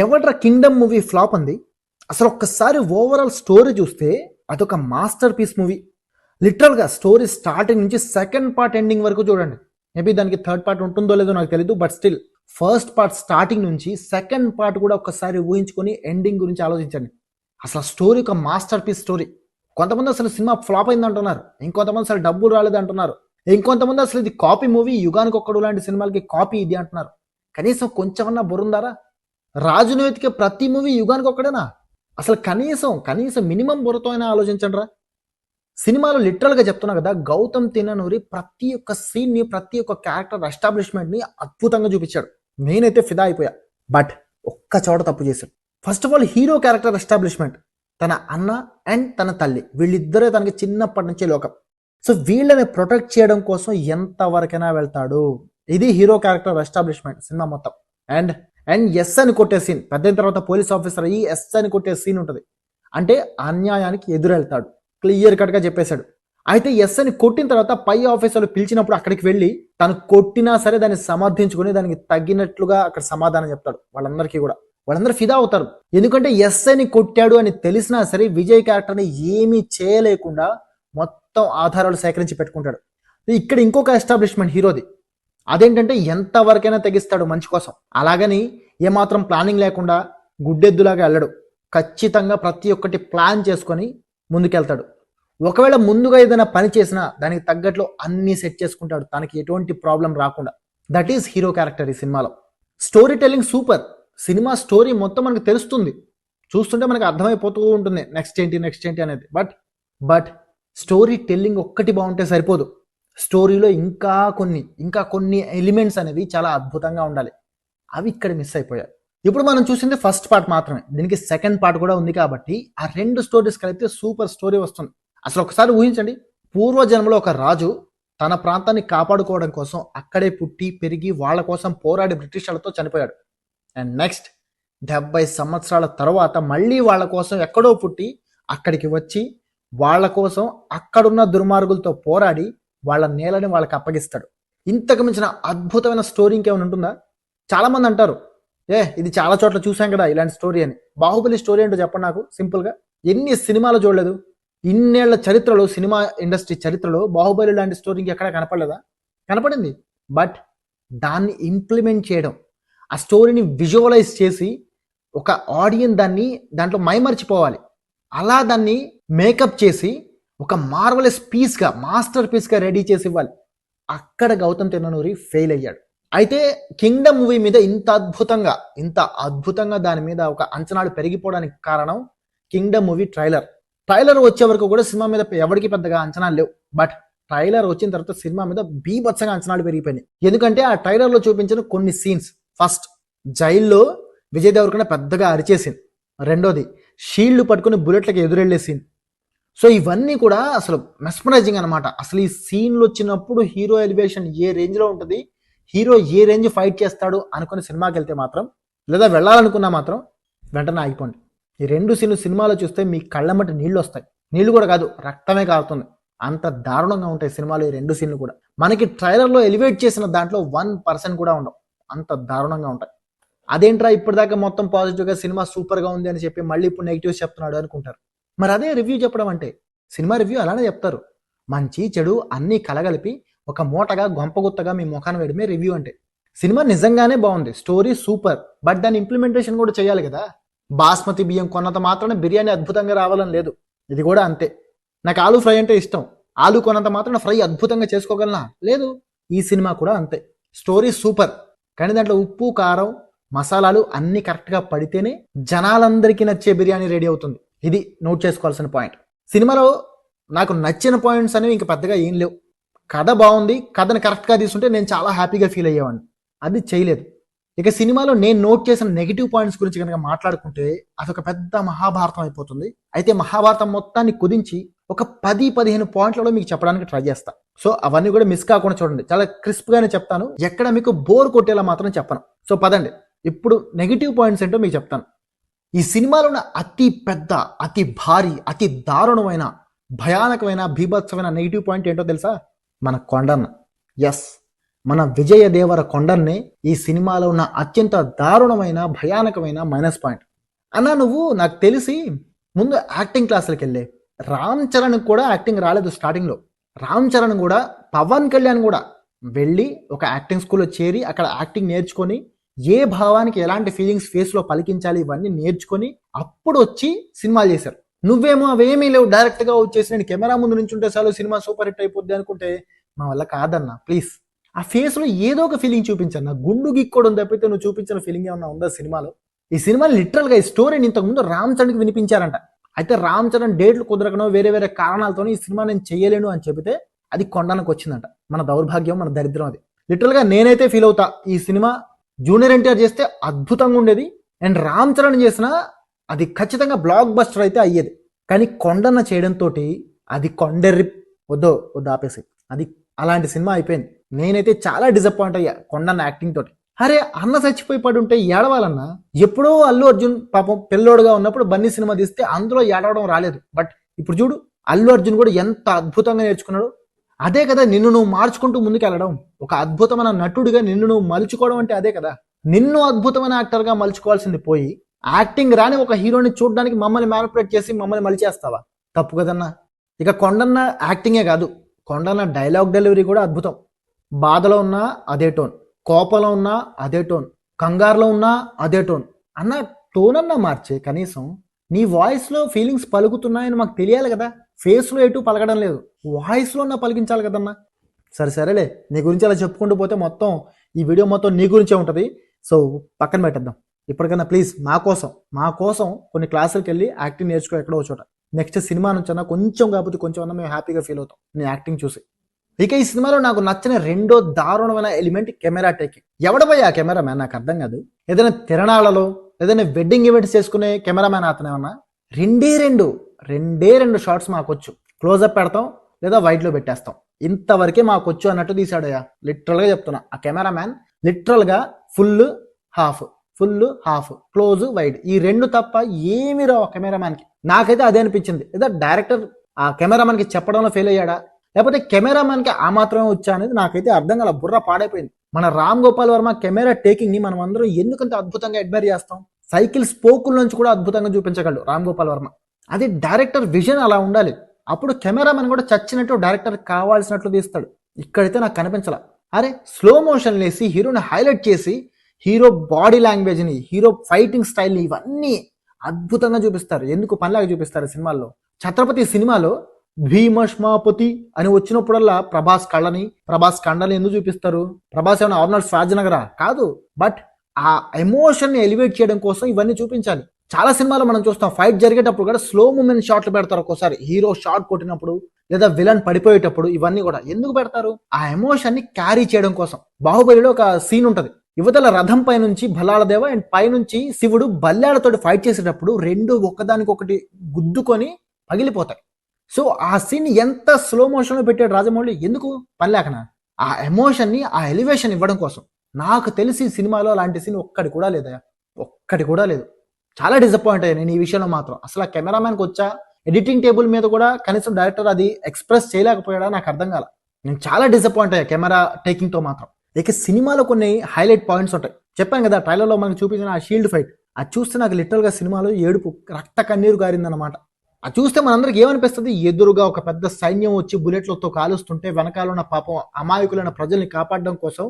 ఎవడ్రా Kingdom movie flop అంది. అసలు ఒక్కసారి ఓవరాల్ స్టోరీ చూస్తే అదొక మాస్టర్ పీస్ మూవీ. లిటరల్గా స్టోరీ స్టార్టింగ్ నుంచి సెకండ్ పార్ట్ ఎండింగ్ వరకు చూడండి. మేబీ దానికి థర్డ్ పార్ట్ ఉంటుందో లేదో నాకు తెలీదు, but still first part starting నుంచి సెకండ్ పార్ట్ కూడా ఒక్కసారి ఊహించుకొని ఎండింగ్ గురించి ఆలోచించండి. అసలు స్టోరీ ఒక మాస్టర్ పీస్ స్టోరీ. కొంతమంది అసలు సినిమా ఫ్లాప్ అయింది అంటున్నారు, ఇంకొంతమంది అసలు డబ్బులు రాలేదు అంటున్నారు, ఇంకొంతమంది అసలు ఇది కాపీ మూవీ, యుగానికి ఒక్కడు లాంటి సినిమాలకి కాపీ ఇది అంటున్నారు. కనీసం కొంచెమన్నా బుర్రుందారా? రాజును వెతికే ప్రతి మూవీ యుగానికి ఒక్కడేనా? అసలు కనీసం మినిమం బుర్రతో అయినా ఆలోచించండి రా. సినిమాలో లిటరల్గా చెప్తున్నా కదా, గౌతమ్ తిన్ననూరి ప్రతి ఒక్క సీన్ని, ప్రతి ఒక్క క్యారెక్టర్ ఎస్టాబ్లిష్మెంట్ని అద్భుతంగా చూపించాడు. నేనైతే ఫిదా అయిపోయా. బట్ ఒక్క చోట తప్పు చేశాడు. First of all hero character establishment. తన అన్న అండ్ తన తల్లి, వీళ్ళిద్దరే తనకి చిన్నప్పటి నుంచే లోకం. సో వీళ్ళని ప్రొటెక్ట్ చేయడం కోసం ఎంతవరకైనా వెళ్తాడు. ఇది హీరో క్యారెక్టర్ ఎస్టాబ్లిష్మెంట్ సినిమా మొత్తం. అండ్ ఎస్ అని కొట్టే సీన్, పెద్ద తర్వాత పోలీస్ ఆఫీసర్ అయ్యి ఎస్ అని కొట్టే సీన్ ఉంటుంది. అంటే అన్యాయానికి ఎదురెళ్తాడు, క్లియర్ కట్గా చెప్పేశాడు. అయితే ఎస్ అని కొట్టిన తర్వాత పై ఆఫీసర్లు పిలిచినప్పుడు అక్కడికి వెళ్ళి తను కొట్టినా సరే దాన్ని సమర్థించుకొని దానికి తగ్గినట్లుగా అక్కడ సమాధానం చెప్తాడు. వాళ్ళందరూ ఫిదా అవుతారు. ఎందుకంటే ఎస్ అని కొట్టాడు అని తెలిసినా సరే విజయ్ క్యారెక్టర్ని ఏమీ చేయలేకుండా మొత్తం ఆధారాలు సేకరించి పెట్టుకుంటాడు. ఇక్కడ ఇంకొక ఎస్టాబ్లిష్మెంట్ హీరోది. అదేంటంటే ఎంతవరకైనా తెగిస్తాడు మంచి కోసం. అలాగని ఏమాత్రం ప్లానింగ్ లేకుండా గుడ్డెద్దులాగా వెళ్ళడు. ఖచ్చితంగా ప్రతి ఒక్కటి ప్లాన్ చేసుకొని ముందుకెళ్తాడు. ఒకవేళ ముందుగా ఏదైనా పని చేసినా దానికి తగ్గట్లు అన్ని సెట్ చేసుకుంటాడు, తనకి ఎటువంటి ప్రాబ్లం రాకుండా. దట్ ఈస్ హీరో క్యారెక్టర్ ఈ సినిమాలో. Story telling super. Cinema story మొత్తం మనకు తెలుస్తుంది, చూస్తుంటే మనకు అర్థమైపోతూ ఉంటుంది నెక్స్ట్ ఏంటి అనేది. బట్ స్టోరీ టెల్లింగ్ ఒక్కటి బాగుంటే సరిపోదు. స్టోరీలో ఇంకా కొన్ని ఎలిమెంట్స్ అనేవి చాలా అద్భుతంగా ఉండాలి. అవి ఇక్కడ మిస్ అయిపోయాయి. ఇప్పుడు మనం చూసింది ఫస్ట్ పార్ట్ మాత్రమే, దీనికి సెకండ్ పార్ట్ కూడా ఉంది. కాబట్టి ఆ రెండు స్టోరీస్ కలిపితే సూపర్ స్టోరీ వస్తుంది. అసలు ఒకసారి ఊహించండి, పూర్వజన్మలో ఒక రాజు తన ప్రాంతాన్ని కాపాడుకోవడం కోసం అక్కడే పుట్టి పెరిగి వాళ్ళ కోసం పోరాడి బ్రిటిష్ వాళ్ళతో చనిపోయాడు. అండ్ నెక్స్ట్ 70 సంవత్సరాల తర్వాత మళ్ళీ వాళ్ళ కోసం ఎక్కడో పుట్టి అక్కడికి వచ్చి వాళ్ళ కోసం అక్కడున్న దుర్మార్గులతో పోరాడి వాళ్ళ నేలని వాళ్ళకి అప్పగిస్తాడు. ఇంతకు మించిన అద్భుతమైన స్టోరీ ఇంకేమైనా ఉంటుందా? చాలా మంది అంటారు, ఇది చాలా చోట్ల చూసాం కదా ఇలాంటి స్టోరీ అని. బాహుబలి స్టోరీ ఏంటో చెప్పండి నాకు సింపుల్గా. ఎన్ని సినిమాలు చూడలేదు, ఇన్నేళ్ల చరిత్రలో, సినిమా ఇండస్ట్రీ చరిత్రలో బాహుబలి లాంటి స్టోరీ ఎక్కడా కనపడలేదా? కనపడింది. బట్ దాన్ని ఇంప్లిమెంట్ చేయడం, ఆ స్టోరీని విజువలైజ్ చేసి ఒక ఆడియన్స్ దాంట్లో మైమర్చిపోవాలి, అలా దాన్ని మేకప్ చేసి ఒక మార్వలెస్ పీస్గా, మాస్టర్ పీస్గా రెడీ చేసి ఇవ్వాలి. అక్కడ గౌతమ్ తిన్ననూరి ఫెయిల్ అయ్యాడు. అయితే కింగ్డమ్ మూవీ మీద ఇంత అద్భుతంగా దాని మీద ఒక అంచనాలు పెరిగిపోవడానికి కారణం కింగ్డమ్ మూవీ ట్రైలర్ వచ్చే వరకు కూడా సినిమా మీద ఎవరికి పెద్దగా అంచనాలు లేవు. బట్ ట్రైలర్ వచ్చిన తర్వాత సినిమా మీద బీభత్సంగా అంచనాలు పెరిగిపోయినాయి. ఎందుకంటే ఆ ట్రైలర్లో చూపించిన కొన్ని సీన్స్, ఫస్ట్ జైల్లో విజయ్ దేవరకొండ పెద్దగా అరిచేసింది, రెండోది షీల్డ్ పట్టుకుని బుల్లెట్లకి ఎదురెళ్లే సీన్. సో ఇవన్నీ కూడా అసలు మెస్మరైజింగ్ అనమాట. అసలు ఈ సీన్లు వచ్చినప్పుడు హీరో ఎలివేషన్ ఏ రేంజ్లో ఉంటుంది, హీరో ఏ రేంజ్ ఫైట్ చేస్తాడు అనుకుని సినిమాకి వెళ్తే మాత్రం, లేదా వెళ్ళాలనుకున్నా మాత్రం వెంటనే ఆగిపోండి. ఈ రెండు సీన్లు సినిమాలో చూస్తే మీ కళ్ళమ్మటి నీళ్ళు వస్తాయి. నీళ్లు కూడా కాదు, రక్తమే కారుతుంది. అంత దారుణంగా ఉంటాయి సినిమాలో ఈ రెండు సీన్లు కూడా. మనకి ట్రైలర్లో ఎలివేట్ చేసిన దాంట్లో 1% కూడా ఉండవు, అంత దారుణంగా ఉంటాయి. అదేంట్రా ఇప్పటిదాకా మొత్తం పాజిటివ్గా సినిమా సూపర్గా ఉంది అని చెప్పి మళ్ళీ ఇప్పుడు నెగిటివ్స్ చెప్తున్నాడు అనుకుంటారు. మరి అదే రివ్యూ చెప్పడం అంటే. సినిమా రివ్యూ అలానే చెప్తారు, మంచి చెడు అన్నీ కలగలిపి ఒక మూటగా గొంపగుత్తగా మీ ముఖాన్ని వేయడమే రివ్యూ అంటే. సినిమా నిజంగానే బాగుంది, స్టోరీ సూపర్, బట్ దాని ఇంప్లిమెంటేషన్ కూడా చేయాలి కదా. బాస్మతి బియ్యం కొన్నంత మాత్రాన బిర్యానీ అద్భుతంగా రావాలని లేదు. ఇది కూడా అంతే. నాకు ఆలూ ఫ్రై అంటే ఇష్టం, ఆలూ కొన్నంత మాత్రాన ఫ్రై అద్భుతంగా చేసుకోగలనా? లేదు. ఈ సినిమా కూడా అంతే. స్టోరీ సూపర్, కానీ దాంట్లో ఉప్పు, కారం, మసాలాలు అన్నీ కరెక్ట్గా పడితేనే జనాలందరికీ నచ్చే బిర్యానీ రెడీ అవుతుంది. ఇది నోట్ చేసుకోవాల్సిన పాయింట్. సినిమాలో నాకు నచ్చిన పాయింట్స్ అనేవి ఇంకా పెద్దగా ఏం లేవు. కథ బాగుంది, కథను కరెక్ట్గా తీసుకుంటే నేను చాలా హ్యాపీగా ఫీల్ అయ్యేవాడిని. అది చేయలేదు. ఇక సినిమాలో నేను నోట్ చేసిన నెగిటివ్ పాయింట్స్ గురించి కనుక మాట్లాడుకుంటే అదొక పెద్ద మహాభారతం అయిపోతుంది. అయితే మహాభారతం మొత్తాన్ని కుదించి ఒక 10-15 పాయింట్లలో మీకు చెప్పడానికి ట్రై చేస్తా. సో అవన్నీ కూడా మిస్ కాకుండా చూడండి, చాలా క్రిస్ప్గానే చెప్తాను, ఎక్కడ మీకు బోర్ కొట్టేలా మాత్రం చెప్పను. సో పదండి, ఇప్పుడు నెగిటివ్ పాయింట్స్ ఏంటో మీకు చెప్తాను. ఈ సినిమాలో ఉన్న అతి పెద్ద, అతి భారీ, అతి దారుణమైన, భయానకమైన, బీభత్సమైన నెగిటివ్ పాయింట్ ఏంటో తెలుసా? మన కొండన్న. ఎస్, మన విజయ దేవర కొండన్నే ఈ సినిమాలో ఉన్న అత్యంత దారుణమైన భయానకమైన మైనస్ పాయింట్. అన్నా నువ్వు నాకు తెలిసి ముందు యాక్టింగ్ క్లాసులకు వెళ్ళే. రామ్ చరణ్ కూడా యాక్టింగ్ రాలేదు స్టార్టింగ్లో. రామ్ చరణ్ కూడా పవన్ కళ్యాణ్ కూడా వెళ్ళి ఒక యాక్టింగ్ స్కూల్లో చేరి అక్కడ యాక్టింగ్ నేర్చుకొని ఏ భావానికి ఎలాంటి ఫీలింగ్స్ ఫేస్లో పలికించాలి ఇవన్నీ నేర్చుకొని అప్పుడు వచ్చి సినిమాలు చేశారు. నువ్వేమో అవేమీ లేవు, డైరెక్ట్గా వచ్చేసి నేను కెమెరా ముందు నుంచి ఉంటే చాలు సినిమా సూపర్ హిట్ అయిపోద్ది అనుకుంటే మా వల్ల కాదన్నా. ప్లీజ్ ఆ ఫేస్లో ఏదో ఒక ఫీలింగ్ చూపించన్నా. గుండు గిక్కోవడం తప్పితే నువ్వు చూపించిన ఫీలింగ్ ఏమన్నా ఉందా సినిమాలో? ఈ సినిమా లిటరల్గా ఈ స్టోరీని ఇంతకుముందు రామ్ చరణ్కి వినిపించారంట. అయితే రామ్ చరణ్ డేట్లు కుదరకనో వేరే వేరే కారణాలతో ఈ సినిమా నేను చేయలేను అని చెబితే అది కొండనకు వచ్చిందంట. మన దౌర్భాగ్యం, మన దరిద్రం అది. లిటరల్గా నేనైతే ఫీల్ అవుతా ఈ సినిమా జూనియర్ ఎన్టీఆర్ చేస్తే అద్భుతంగా ఉండేది, అండ్ రామ్ చరణ్ చేసిన అది ఖచ్చితంగా బ్లాక్ బస్టర్ అయితే అయ్యేది. కానీ కొండన్న చేయడంతో అది కొండెర్రి వద్దు ఆపేసి అది అలాంటి సినిమా అయిపోయింది. నేనైతే చాలా డిసప్పాయింట్ అయ్యా కొండన్న యాక్టింగ్ తోటి. అరే అన్న చచ్చిపోయి పడి ఉంటే ఏడవాలన్నా. ఎప్పుడో అల్లు అర్జున్ పాపం పిల్లోడుగా ఉన్నప్పుడు బన్నీ సినిమా తీస్తే అందులో ఏడవడం రాలేదు. బట్ ఇప్పుడు చూడు అల్లు అర్జున్ కూడా ఎంత అద్భుతంగా నేర్చుకున్నాడు. అదే కదా నిన్ను నువ్వు మార్చుకుంటూ ముందుకు వెళ్ళడం. ఒక అద్భుతమైన నటుడిగా నిన్ను నువ్వు మలుచుకోవడం అంటే అదే కదా. నిన్ను అద్భుతమైన యాక్టర్గా మలుచుకోవాల్సింది పోయి యాక్టింగ్ రాని ఒక హీరోని చూడడానికి మమ్మల్ని మ్యానిపులేట్ చేసి మమ్మల్ని మలిచేస్తావా? తప్పు కదన్నా. ఇక కొండన్న యాక్టింగే కాదు, కొండన్న డైలాగ్ డెలివరీ కూడా అద్భుతం. బాధలో ఉన్నా అదే టోన్, కోపంలో ఉన్నా అదే టోన్, కంగారులో ఉన్నా అదే టోన్. అన్న టోన్ అన్నా మార్చే, కనీసం నీ వాయిస్లో ఫీలింగ్స్ పలుకుతున్నాయని మాకు తెలియాలి కదా. ఫేస్లో ఎటు పలకడం లేదు, వాయిస్లో నా పలికించాలి కదన్నా. సరేలే, నీ గురించి అలా చెప్పుకుంటూ పోతే మొత్తం ఈ వీడియో మొత్తం నీ గురించే ఉంటుంది. సో పక్కన పెట్టేద్దాం. ఇప్పటికైనా ప్లీజ్ మా కోసం కొన్ని క్లాసులకు వెళ్ళి యాక్టింగ్ నేర్చుకో ఎక్కడో చోట. నెక్స్ట్ సినిమా నుంచి అన్నా కొంచెం కాకపోతే కొంచెం అన్నా మేము హ్యాపీగా ఫీల్ అవుతాం నీ యాక్టింగ్ చూసి. ఇక ఈ సినిమాలో నాకు నచ్చిన రెండో దారుణమైన ఎలిమెంట్ కెమెరా టేకింగ్. ఎవడపోయి ఆ కెమెరా మ్యాన్ నాకు అర్థం కాదు. ఏదైనా తిరణాలలో ఏదైనా వెడ్డింగ్ ఈవెంట్స్ చేసుకునే కెమెరా మ్యాన్ అతనేమన్నా రెండే రెండు షార్ట్స్ మాకు వచ్చు. క్లోజప్ పెడతాం లేదా వైడ్లో పెట్టేస్తాం, ఇంతవరకే మాకు వచ్చు అన్నట్టు తీసాడయ్యా. లిటరల్గా చెప్తున్నా, ఆ కెమెరా మ్యాన్ లిటరల్గా ఫుల్ హాఫ్ క్లోజ్ వైడ్ ఈ రెండు తప్ప ఏమి రావు కెమెరామ్యాన్కి. నాకైతే అదే అనిపించింది. ఏదో డైరెక్టర్ ఆ కెమెరామ్యాన్కి చెప్పడంలో ఫెయిల్ అయ్యాడా, లేకపోతే కెమెరామ్యాన్కి ఆ మాత్రమే వచ్చా అనేది నాకైతే అర్థం కాల. బుర్ర పాడైపోయింది. మన రామ్ గోపాల్ వర్మ కెమెరా టేకింగ్ ని మనం అందరం ఎందుకంత అద్భుతంగా అడ్మైర్ చేస్తాం. సైకిల్ స్పోకుల నుంచి కూడా అద్భుతంగా చూపించగలడు రామ్ గోపాల్ వర్మ. అది డైరెక్టర్ విజన్ అలా ఉండాలి. అప్పుడు కెమెరామెన్ కూడా చచ్చినట్టు డైరెక్టర్ కావాల్సినట్లు తీస్తాడు. ఇక్కడైతే నాకు కనిపించాల. అరే స్లో మోషన్ వేసి హీరోని హైలైట్ చేసి హీరో బాడీ లాంగ్వేజ్ని, హీరో ఫైటింగ్ స్టైల్ని ఇవన్నీ అద్భుతంగా చూపిస్తారు. ఎందుకు పనిలాగా చూపిస్తారు సినిమాల్లో. ఛత్రపతి సినిమాలో భీమష్మాపతి అని వచ్చినప్పుడల్లా ప్రభాస్ కండని ఎందుకు చూపిస్తారు? ప్రభాస్ ఏమైనా ఆర్నాల్డ్ ష్వార్జ్నెగరా? కాదు. బట్ ఆ ఎమోషన్ని ఎలివేట్ చేయడం కోసం ఇవన్నీ చూపించాలి. చాలా సినిమాలో మనం చూస్తాం ఫైట్ జరిగేటప్పుడు కూడా స్లో మూమెంట్ షాట్లు పెడతారు. ఒక్కోసారి హీరో షాట్ కొట్టినప్పుడు లేదా విలన్ పడిపోయేటప్పుడు ఇవన్నీ కూడా ఎందుకు పెడతారు? ఆ ఎమోషన్ని క్యారీ చేయడం కోసం. బాహుబలిలో ఒక సీన్ ఉంటది. యువతల రథం పై నుంచి బలాలదేవ అండ్ పైనుంచి శివుడు బల్లాలతోటి ఫైట్ చేసేటప్పుడు రెండు ఒకదానికొకటి గుద్దుకొని పగిలిపోతాయి. సో ఆ సీన్ ఎంత స్లో మోషన్లో పెట్టాడు రాజమౌళి. ఎందుకు? పనిలేకనా? ఆ ఎమోషన్ని, ఆ ఎలివేషన్ ఇవ్వడం కోసం. నాకు తెలిసి సినిమాలో అలాంటి సీన్ ఒక్కటి కూడా లేదు. చాలా డిసప్పాయింట్ అయ్యాను నేను ఈ విషయంలో మాత్రం. అసలు ఆ కెమెరామ్యాన్కి వచ్చా, ఎడిటింగ్ టేబుల్ మీద కూడా కనీసం డైరెక్టర్ అది ఎక్స్ప్రెస్ చేయలేకపోయాడా నాకు అర్థం కాల. నేను చాలా డిసప్పాయింట్ అయ్యా కెమెరా టేకింగ్తో మాత్రం. ఇక సినిమాలో కొన్ని హైలైట్ పాయింట్స్ ఉంటాయి. చెప్పాను కదా ట్రైలర్లో మనకు చూపించిన ఆ షీల్డ్ ఫైట్, అది చూస్తే నాకు లిటరల్గా సినిమాలో ఏడుపు, రక్త కన్నీరు గారిందనమాట. అది చూస్తే మనందరికి ఏమనిపిస్తుంది? ఎదురుగా ఒక పెద్ద సైన్యం వచ్చి బుల్లెట్లతో కాలుస్తుంటే వెనకాల ఉన్న పాపం అమాయకులైన ప్రజల్ని కాపాడడం కోసం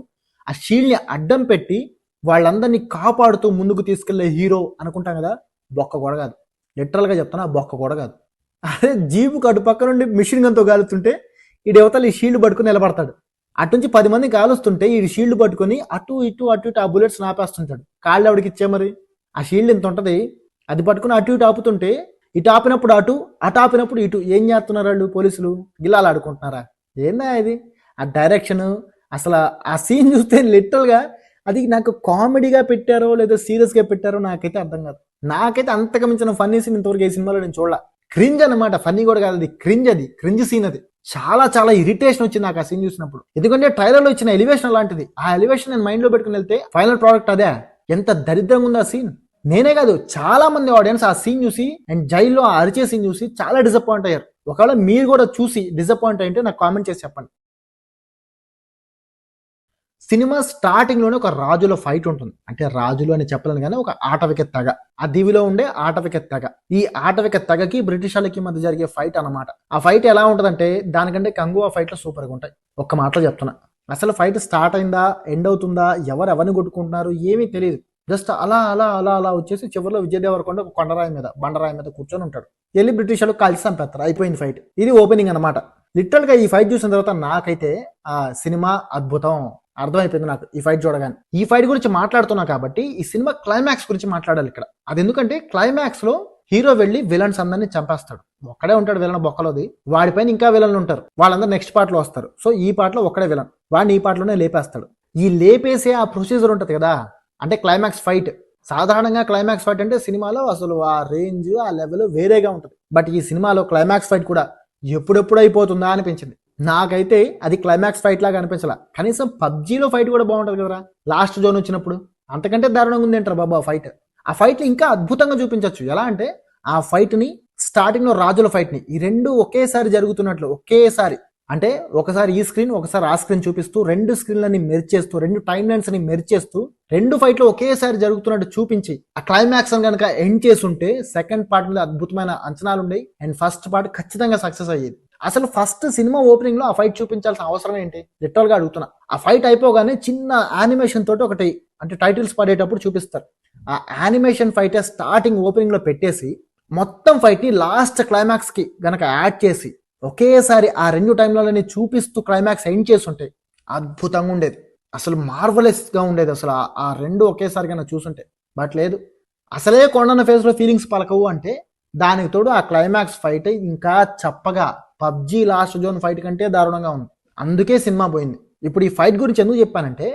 ఆ షీల్డ్ని అడ్డం పెట్టి వాళ్ళందరినీ కాపాడుతూ ముందుకు తీసుకెళ్లే హీరో అనుకుంటాం కదా. బొక్క కూడా కాదు. లిటరల్గా చెప్తాను, బొక్క కూడా కాదు. అదే జీపుకు అటు పక్క నుండి మిషన్ గన్తో కాలుస్తుంటే ఈ దేవతలు ఈ షీల్డ్ పట్టుకుని నిలబడతాడు. అటు నుంచి 10 మంది కాలుస్తుంటే ఈ షీల్డ్ పట్టుకొని అటు ఇటు ఆ బుల్లెట్స్ ఆపేస్తుంటాడు. కాళ్ళు ఎవడికి ఇచ్చే మరి? ఆ షీల్డ్ ఇంత ఉంటుంది, అది పట్టుకుని అటు ఇటు ఆపుతుంటే ఇటు ఆపినప్పుడు అటు ఆపినప్పుడు ఇటు. ఏం చేస్తున్నారు వాళ్ళు పోలీసులు? గిల్లాలు ఆడుకుంటున్నారా? ఏందా ఇది? ఆ డైరెక్షన్ అసలు ఆ సీన్ చూస్తే లిటరల్గా అది నాకు కామెడీగా పెట్టారో లేదా సీరియస్గా పెట్టారో నాకైతే అర్థం కాదు. నాకైతే అంతకు మించిన ఫన్నీ సీన్ ఇంతవరకు ఈ సినిమాలో నేను చూడాల. క్రింజ్ అనమాట, ఫన్నీ కూడా కాదు, అది క్రింజ్ సీన్. అది చాలా ఇరిటేషన్ వచ్చింది నాకు ఆ సీన్ చూసినప్పుడు. ఎందుకంటే ట్రైలర్లో ఇచ్చిన ఎలివేషన్ అలాంటిది. ఆ ఎలివేషన్ నేను మైండ్లో పెట్టుకుని వెళ్తే ఫైనల్ ప్రోడక్ట్ అదే. ఎంత దరిద్రంగా ఉంది ఆ సీన్. నేనే కాదు, చాలా మంది ఆడియన్స్ ఆ సీన్ చూసి అండ్ జైల్లో ఆ అరిచే సీన్ చూసి చాలా డిసప్పాయింట్ అయ్యారు. ఒకవేళ మీరు కూడా చూసి డిసప్పాయింట్ అయింటే నాకు కామెంట్ చేసి చెప్పండి. సినిమా స్టార్టింగ్ లోనే ఒక రాజుల ఫైట్ ఉంటుంది. అంటే రాజులు అని చెప్పలేను కానీ ఒక ఆటవిక తెగ, ఆ దీవిలో ఉండే ఆటవిక తెగ. ఈ ఆటవిక తెగకి బ్రిటిష్ వాళ్ళకి మధ్య జరిగే ఫైట్ అన్నమాట. ఆ ఫైట్ ఎలా ఉంటదంటే దానికంటే కంగువా ఫైట్లు సూపర్ గా ఉంటాయి. ఒక్క మాటలో చెప్తున్నా, అసలు ఫైట్ స్టార్ట్ అయిందా ఎండ్ అవుతుందా ఎవరు ఎవరిని కొట్టుకుంటున్నారు ఏమీ తెలియదు. జస్ట్ అలా అలా అలా అలా వచ్చేసి చివరిలో విజయ్ దేవరకొండ ఒక కొండరాయి మీద బండరాయి మీద కూర్చొని ఉంటాడు. వెళ్ళి బ్రిటిష్ వాళ్ళు కలిసి చంపేస్తారు, అయిపోయింది ఫైట్. ఇది ఓపెనింగ్ అనమాట. లిటరల్ గా ఈ ఫైట్ చూసిన తర్వాత నాకైతే ఆ సినిమా అద్భుతం అర్థమైపోయింది నాకు ఈ ఫైట్ చూడగానే. ఈ ఫైట్ గురించి మాట్లాడుతున్నా కాబట్టి ఈ సినిమా క్లైమాక్స్ గురించి మాట్లాడాలి ఇక్కడ. అది ఎందుకంటే క్లైమాక్స్ లో హీరో వెళ్లి విలన్స్ అందరినీ చంపేస్తాడు. ఒక్కడే ఉంటాడు విలన్ బొక్కలోది, వాడిపైన ఇంకా విలన్లు ఉంటారు, వాళ్ళందరూ నెక్స్ట్ పార్ట్ లో వస్తారు. సో ఈ పార్ట్ లో ఒక్కడే విలన్, వాడిని ఈ పార్ట్ లోనే లేపేస్తాడు. ఈ లేపేసే ఆ ప్రొసీజర్ ఉంటది కదా, అంటే క్లైమాక్స్ ఫైట్. సాధారణంగా క్లైమాక్స్ ఫైట్ అంటే సినిమాలో అసలు ఆ రేంజ్ ఆ లెవెల్ వేరేగా ఉంటుంది. బట్ ఈ సినిమాలో క్లైమాక్స్ ఫైట్ కూడా ఎప్పుడెప్పుడు అయిపోతుందా అనిపించింది నాకైతే. అది క్లైమాక్స్ ఫైట్ లాగా అనిపించాల. కనీసం పబ్జీలో ఫైట్ కూడా బాగుంటది కదరా లాస్ట్ జోన్ వచ్చినప్పుడు, అంతకంటే దారుణంగా ఉంది అంటారు బాబా ఫైట్. ఆ ఫైట్ ని ఇంకా అద్భుతంగా చూపించవచ్చు. ఎలా అంటే ఆ ఫైట్ ని స్టార్టింగ్ లో రాజుల ఫైట్ ని ఈ రెండు ఒకేసారి జరుగుతున్నట్లు, ఒకేసారి అంటే ఒకసారి ఈ స్క్రీన్ ఒకసారి ఆ స్క్రీన్ చూపిస్తూ రెండు స్క్రీన్లని మెర్చేస్తూ రెండు టైం లైన్స్ ని మెర్చేస్తూ రెండు ఫైట్లు ఒకేసారి జరుగుతున్నట్టు చూపించి ఆ క్లైమాక్స్ కనుక ఎండ్ చేసి ఉంటే సెకండ్ పార్ట్ మీద అద్భుతమైన అంచనాలు ఉండేవి అండ్ ఫస్ట్ పార్ట్ ఖచ్చితంగా సక్సెస్ అయ్యేది. అసలు ఫస్ట్ సినిమా ఓపెనింగ్ లో ఆ ఫైట్ చూపించాల్సిన అవసరం ఏంటి లిటరల్ గా అడుగుతున్నా. ఆ ఫైట్ అయిపోగానే చిన్న యానిమేషన్ తోటి ఒకటి అంటే టైటిల్స్ పడేటప్పుడు చూపిస్తారు. ఆ యానిమేషన్ ఫైట్ స్టార్టింగ్ ఓపెనింగ్ లో పెట్టేసి మొత్తం ఫైట్ ని లాస్ట్ క్లైమాక్స్ కి గనక యాడ్ చేసి ఒకేసారి ఆ రెండు టైంలని చూపిస్తూ క్లైమాక్స్ ఎండ్ చేస్తుంటే అద్భుతంగా ఉండేది. అసలు మార్వలెస్ గా ఉండేది అసలు ఆ రెండు ఒకేసారి కన్నా చూసుంటే. బట్ లేదు, అసలే కొండన్న ఫేస్ లో ఫీలింగ్స్ పలకవు అంటే దానికి తోడు ఆ క్లైమాక్స్ ఫైట్ ఇంకా చప్పగా పబ్జీ లాస్ట్ జోన్ ఫైట్ కంటే దారుణంగా ఉంది. అందుకే సినిమా పోయింది. ఇప్పుడు ఈ ఫైట్ గురించి ఎందుకు చెప్పానంటే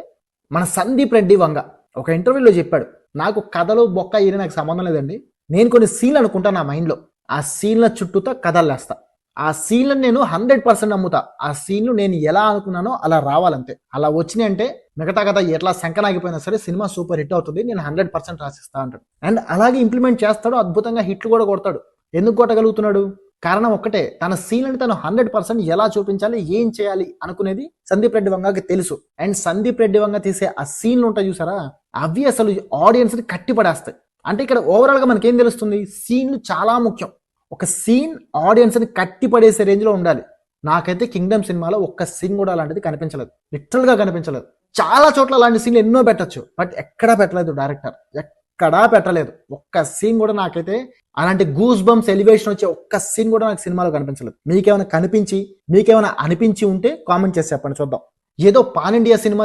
మన సందీప్ రెడ్డి వంగ ఒక ఇంటర్వ్యూలో చెప్పాడు, నాకు కథలు బొక్క ఇది నాకు సంబంధం లేదండి, నేను కొన్ని సీన్లు అనుకుంటా నా మైండ్లో, ఆ సీన్ల చుట్టూతో కథలు వేస్తా, ఆ సీన్లను నేను 100% నమ్ముతా, ఆ సీన్లు నేను ఎలా అనుకున్నానో అలా రావాలంతే, అలా వచ్చినాయి అంటే మిగతా కథ ఎట్లా శంకనాగిపోయినా సరే సినిమా సూపర్ హిట్ అవుతుంది, నేను 100% రాసిస్తా అంటాడు. అండ్ అలాగే ఇంప్లిమెంట్ చేస్తాడు, అద్భుతంగా హిట్లు కూడా కొడతాడు. ఎందుకు కొట్టగలుగుతున్నాడు? కారణం ఒక్కటే, తన సీన్లని తను 100% ఎలా చూపించాలి ఏం చేయాలి అనుకునేది సందీప్ రెడ్డి వంగకి తెలుసు. అండ్ సందీప్ రెడ్డి వంగ తీసే ఆ సీన్లు ఉంటాయి చూసారా, అవి అసలు ఆడియన్స్ ని కట్టిపడేస్తాయి. అంటే ఇక్కడ ఓవరాల్ గా మనకేం తెలుస్తుంది, సీన్లు చాలా ముఖ్యం. ఒక సీన్ ఆడియన్స్ ని కట్టిపడేసే రేంజ్ లో ఉండాలి. నాకైతే కింగ్డమ్ సినిమాలో ఒక్క సీన్ కూడా అలాంటిది కనిపించలేదు, లిటరల్ గా కనిపించలేదు. చాలా చోట్ల అలాంటి సీన్లు ఎన్నో పెట్టచ్చు, బట్ ఎక్కడా పెట్టలేదు డైరెక్టర్, ఎక్కడా పెట్టలేదు. ఒక్క సీన్ కూడా నాకైతే అలాంటి గూస్ బంప్స్ ఎలివేషన్ వచ్చే ఒక్క సీన్ కూడా నాకు సినిమాలో కనిపించలేదు. మీకేమైనా కనిపించి మీకేమైనా అనిపించి ఉంటే కామెంట్ చేసి చెప్పండి చూద్దాం. ఏదో పాన్ ఇండియా సినిమా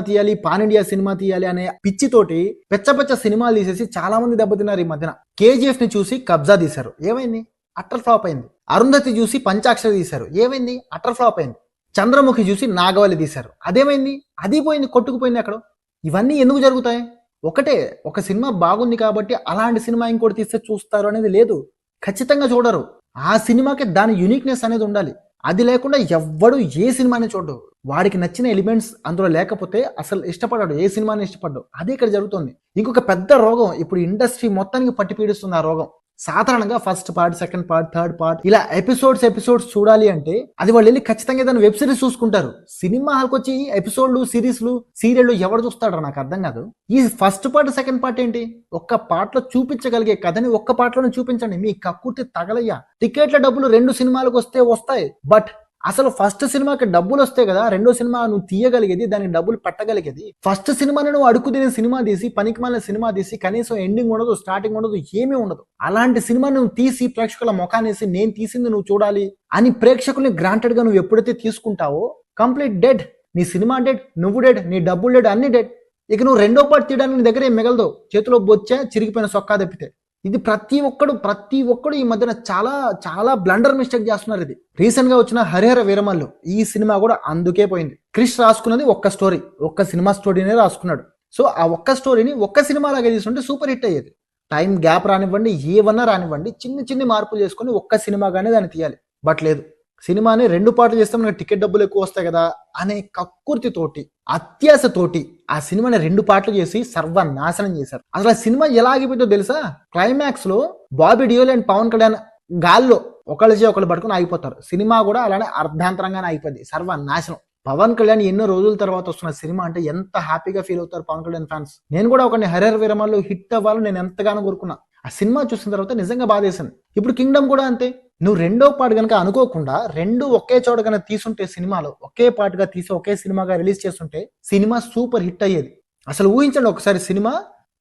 తీయాలి అనే పిచ్చితోటి పెచ్చ సినిమాలు తీసేసి చాలా మంది దెబ్బతిన్నారు ఈ మధ్యన. కేజీఎఫ్ ని చూసి కబ్జా తీశారు, ఏమైంది? అట్టర్ ఫ్లాప్ అయింది. అరుంధతి చూసి పంచాక్షరి తీశారు, ఏమైంది? అట్టర్ ఫ్లాప్ అయింది. చంద్రముఖి చూసి నాగవల్లి తీశారు, అదేమైంది? అది పోయింది, కొట్టుకుపోయింది అక్కడ. ఇవన్నీ ఎందుకు జరుగుతాయి? ఒకటే, ఒక సినిమా బాగుంది కాబట్టి అలాంటి సినిమా ఇంకోటి తీస్తే చూస్తారు అనేది లేదు, ఖచ్చితంగా చూడరు. ఆ సినిమాకి దాని యూనిక్నెస్ అనేది ఉండాలి. అది లేకుండా ఎవ్వడు ఏ సినిమాని చూడడు. వాడికి నచ్చిన ఎలిమెంట్స్ అందులో లేకపోతే అసలు ఇష్టపడ్డాడు, ఏ సినిమాని ఇష్టపడ్డాడు. అదే ఇక్కడ జరుగుతుంది. ఇంకొక పెద్ద రోగం ఇప్పుడు ఇండస్ట్రీ మొత్తానికి పట్టి పీడిస్తుంది ఆ రోగం. సాధారణంగా first part, second part, third part ఇలా ఎపిసోడ్స్ చూడాలి అంటే అది వాళ్ళు వెళ్ళి ఖచ్చితంగా ఏదైనా వెబ్ సిరీస్ చూసుకుంటారు. సినిమా హాల్కి వచ్చి ఎపిసోడ్లు, సిరీస్లు, సీరియళ్ళు ఎవరు చూస్తాడో నాకు అర్థం కాదు. ఈ ఫస్ట్ పార్ట్, సెకండ్ పార్ట్ ఏంటి? ఒక్క పార్ట్ లో చూపించగలిగే కథని ఒక్క పార్ట్ లోనే చూపించండి, మీ కక్కుర్తి తగలయ్యా. టికెట్ల డబ్బులు 2 సినిమాలకు వస్తాయి, బట్ అసలు ఫస్ట్ సినిమాకి డబ్బులు వస్తే కదా రెండో సినిమా నువ్వు తీయగలిగేది, దానికి డబ్బులు పెట్టగలిగేది. ఫస్ట్ సినిమాని నువ్వు అడుగు తినే సినిమా తీసి, పనికిమాలిన సినిమా తీసి, కనీసం ఎండింగ్ ఉండదు, స్టార్టింగ్ ఉండదు, ఏమీ ఉండదు. అలాంటి సినిమా నువ్వు తీసి ప్రేక్షకుల ముఖానేసి నేను తీసింది నువ్వు చూడాలి అని ప్రేక్షకుల్ని గ్రాంటెడ్ గా నువ్వు ఎప్పుడైతే తీసుకుంటావో కంప్లీట్ డెడ్. నీ సినిమా డెడ్, నువ్వు డెడ్, నీ డబ్బులు డెడ్, అన్ని డెడ్. ఇక నువ్వు రెండో పార్ట్ తీయడానికి నీ దగ్గర ఏం మిగలదు, చేతిలో బొచ్చే చిరిగిపోయిన సొక్కా తప్పితే. ఇది ప్రతి ఒక్కడు ఈ మధ్యన చాలా బ్లండర్ మిస్టేక్ చేస్తున్నారు. ఇది రీసెంట్ గా వచ్చిన హరిహర వీరమల్లు ఈ సినిమా కూడా అందుకే పోయింది. క్రిష్ రాసుకున్నది ఒక్క స్టోరీ, ఒక్క సినిమా స్టోరీనే రాసుకున్నాడు. సో ఆ ఒక్క స్టోరీని ఒక్క సినిమా లాగా తీసుకుంటే సూపర్ హిట్ అయ్యేది. టైం గ్యాప్ రానివ్వండి, ఏవన్నా రానివ్వండి, చిన్ని మార్పులు చేసుకుని ఒక్క సినిమాగానే దాన్ని తీయాలి. బట్ లేదు, సినిమాని 2 పార్ట్లు చేస్తే మనకి టికెట్ డబ్బులు ఎక్కువ వస్తాయి కదా అనే కక్కుర్తితోటి, అత్యాశతోటి ఆ సినిమాని 2 పార్ట్లు చేసి సర్వనాశనం చేశారు. అసలు ఆ సినిమా ఎలా ఆగిపోయిందో తెలుసా? క్లైమాక్స్ లో బాబీ డియోల్ అండ్ పవన్ కళ్యాణ్ గాల్లో ఒకళ్ళు పట్టుకుని ఆగిపోతారు. సినిమా కూడా అలానే అర్ధాంతరంగానే అయిపోయింది, సర్వనాశనం. పవన్ కళ్యాణ్ ఎన్నో రోజుల తర్వాత వస్తున్న సినిమా అంటే ఎంత హ్యాపీగా ఫీల్ అవుతారు పవన్ కళ్యాణ్ ఫ్యాన్స్. నేను కూడా ఒక హర్రర్ విరమాలు హిట్ అవ్వాలని నేను ఎంతగానో కోరుకున్నా. ఆ సినిమా చూసిన తర్వాత నిజంగా బాధేసింది. ఇప్పుడు కింగ్డమ్ కూడా అంతే. నువ్వు రెండో పార్ట్ కనుక అనుకోకుండా రెండు ఒకే చోట కనుక తీసుంటే సినిమాలో ఒకే పార్ట్గా తీసి ఒకే సినిమాగా రిలీజ్ చేస్తుంటే సినిమా సూపర్ హిట్ అయ్యేది. అసలు ఊహించండి ఒకసారి సినిమా,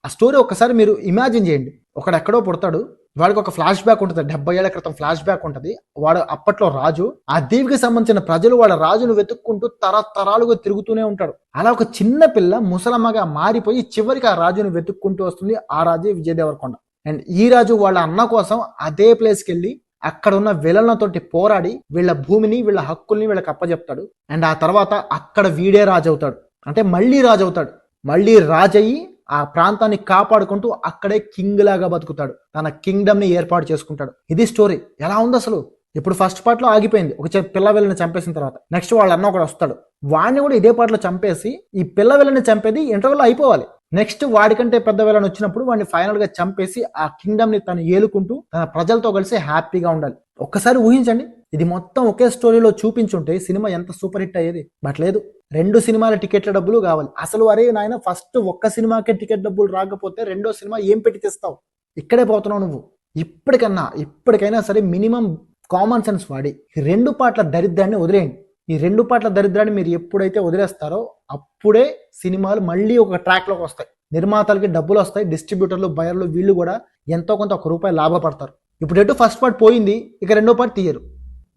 ఆ స్టోరీ ఒక్కసారి మీరు ఇమాజిన్ చేయండి. ఒకడు ఎక్కడో పుడతాడు, వాడికి ఒక ఫ్లాష్ బ్యాక్ ఉంటుంది, 70 ఏళ్ల క్రితం ఫ్లాష్ బ్యాక్ ఉంటుంది. వాడు అప్పట్లో రాజు, ఆ దీవికి సంబంధించిన ప్రజలు వాళ్ళ రాజును వెతుక్కుంటూ తరతరాలుగా తిరుగుతూనే ఉంటాడు. అలా ఒక చిన్న పిల్ల ముసలమ్మగా మారిపోయి చివరికి ఆ రాజును వెతుక్కుంటూ వస్తుంది. ఆ రాజే విజయ్ దేవరకొండ. అండ్ ఈ రాజు వాళ్ళ అన్న కోసం అదే ప్లేస్కి వెళ్ళి అక్కడ ఉన్న విలన్లతోటి పోరాడి వీళ్ళ భూమిని వీళ్ళ హక్కుల్ని వీళ్ళకి అప్పచెప్తాడు. అండ్ ఆ తర్వాత అక్కడ వీడే రాజు అవుతాడు. అంటే మళ్ళీ రాజు అవుతాడు. మళ్ళీ రాజయ్యి ఆ ప్రాంతాన్ని కాపాడుకుంటూ అక్కడే కింగ్ లాగా బతుకుతాడు. తన కింగ్డమ్ ని ఏర్పాటు చేసుకుంటాడు. ఇది స్టోరీ. ఎలా ఉంది అసలు? ఇప్పుడు ఫస్ట్ పార్ట్ లో ఆగిపోయింది, ఒక పిల్ల విల్లని చంపేసిన తర్వాత. నెక్స్ట్ వాళ్ళ అన్న ఒకడు వస్తాడు, వాడిని కూడా ఇదే పార్ట్ లో చంపేసి ఈ పిల్ల విల్లని చంపేది ఇంటర్వెల్ అయిపోవాలి. నెక్స్ట్ వాడికంటే పెద్ద విలన్ వచ్చినప్పుడు వాడిని ఫైనల్ గా చంపేసి ఆ కింగ్డమ్ ని తను ఏలుకుంటూ తన ప్రజలతో కలిసి హ్యాపీగా ఉండాలి. ఒక్కసారి ఊహించండి, ఇది మొత్తం ఒకే స్టోరీలో చూపించుంటే సినిమా ఎంత సూపర్ హిట్ అయ్యేది. బట్ లేదు, 2 సినిమాల టికెట్ల డబ్బులు కావాలి. అసలు అరే నాయన, ఫస్ట్ ఒక్క సినిమాకే టికెట్ డబ్బులు రాకపోతే రెండో సినిమా ఏం పెట్టి తెస్తావు? ఇక్కడే పోతున్నావు నువ్వు. ఇప్పటికైనా సరే మినిమం కామన్ సెన్స్ వాడి ఈ 2 పార్ట్ల దరిద్రాన్ని వదిలేయండి. ఈ 2 పార్ట్ల దరిద్రాన్ని మీరు ఎప్పుడైతే వదిలేస్తారో అప్పుడే సినిమాలు మళ్ళీ ఒక ట్రాక్ లోకి వస్తాయి. నిర్మాతలకి డబ్బులు వస్తాయి, డిస్ట్రిబ్యూటర్లు బయర్లు వీళ్ళు కూడా ఎంతో కొంత ₹1 లాభపడతారు. ఇప్పుడు ఎటు ఫస్ట్ పార్ట్ పోయింది, ఇక రెండో పార్ట్ తీయరు.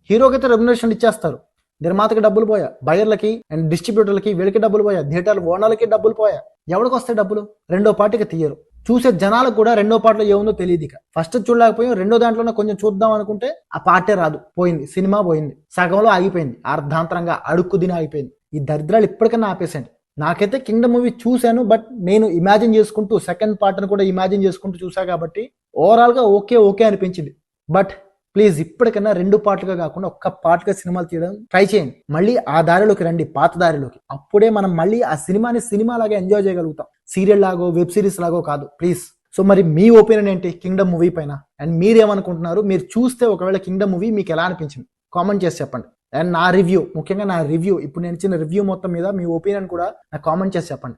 హీరోకి అయితే రెమ్యునరేషన్ ఇచ్చేస్తారు, నిర్మాతకి డబ్బులు పోయా, బయర్లకి అండ్ డిస్ట్రిబ్యూటర్లకి వీళ్ళకి డబ్బులు పోయా, థియేటర్ల ఓనర్లకి డబ్బులు పోయా. ఎవరికి వస్తాయి డబ్బులు? రెండో పార్టీకి తీయరు. చూసే జనాలకు కూడా రెండో పార్ట్లో ఏముందో తెలియదు. ఇక ఫస్ట్ చూడలేకపోయాం, రెండో దాంట్లోనే కొంచెం చూద్దాం అనుకుంటే ఆ పార్టే రాదు, పోయింది, సినిమా పోయింది, సగంలో ఆగిపోయింది, అర్ధాంతరంగా అడుక్కు దిని ఆగిపోయింది. ఈ దరిద్రాలు ఇప్పటికన్నా ఆపేసండి. నాకైతే కింగ్డమ్ మూవీ చూశాను, బట్ నేను ఇమాజిన్ చేసుకుంటూ సెకండ్ పార్ట్ని కూడా ఇమాజిన్ చేసుకుంటూ చూసా కాబట్టి ఓవరాల్గా ఓకే అనిపించింది. బట్ ప్లీజ్ ఇప్పటికన్నా 2 పార్ట్లుగా కాకుండా ఒక్క పార్ట్గా సినిమాలు తీయడం ట్రై చేయండి. మళ్ళీ ఆ దారిలోకి రండి, పాత దారిలోకి. అప్పుడే మనం మళ్ళీ ఆ సినిమాని సినిమాలాగా ఎంజాయ్ చేయగలుగుతాం, సీరియల్ లాగో వెబ్ సిరీస్ లాగో కాదు. ప్లీజ్. సో మరి మీ ఒపీనియన్ ఏంటి కింగ్డమ్ మూవీ పైన? అండ్ మీరేమనుకుంటున్నారు? మీరు చూస్తే ఒకవేళ కింగ్డమ్ మూవీ మీకు ఎలా అనిపించింది కామెంట్ చేసి చెప్పండి. అండ్ నా రివ్యూ, ముఖ్యంగా నా రివ్యూ, ఇప్పుడు నేను ఇచ్చిన రివ్యూ మొత్తం మీద మీ ఒపీనియన్ కూడా నాకు కామెంట్ చేసి చెప్పండి.